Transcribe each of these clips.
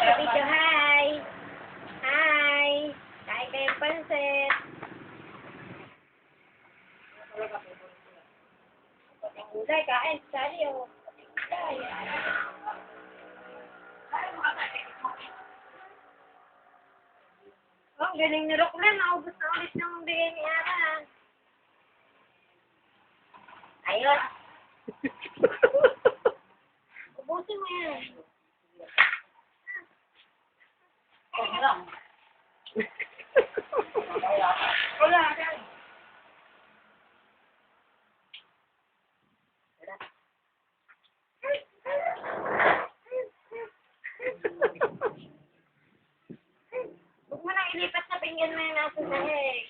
sa video, hi! Hi! Kain kayong pansit. Gulay, kain. Sari, oh. Gulay. Oh, ang galing ni Rockland. Naubos na ulit ng bigay ni Ara. Ayun. Ubusin mo yan. Wala. Huwag mo nang ilipat sa pinggan mo yung nasa sahig.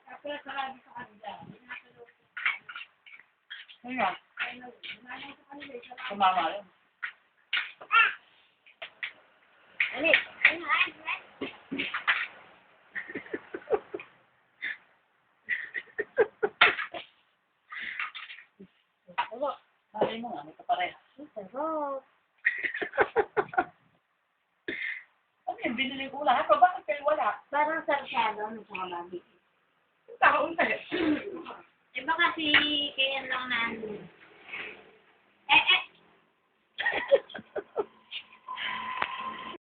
Kapila sa lagi sa kanila. Ano nga? Kumama rin. Ano? Ano? Sabi mo nga, may kapareha. Sarap. Ano yung binili ko lahat? O bakit kayo wala? Parang sarsyado, may saka babi. Taon tayo. Iba kasi kaya lang na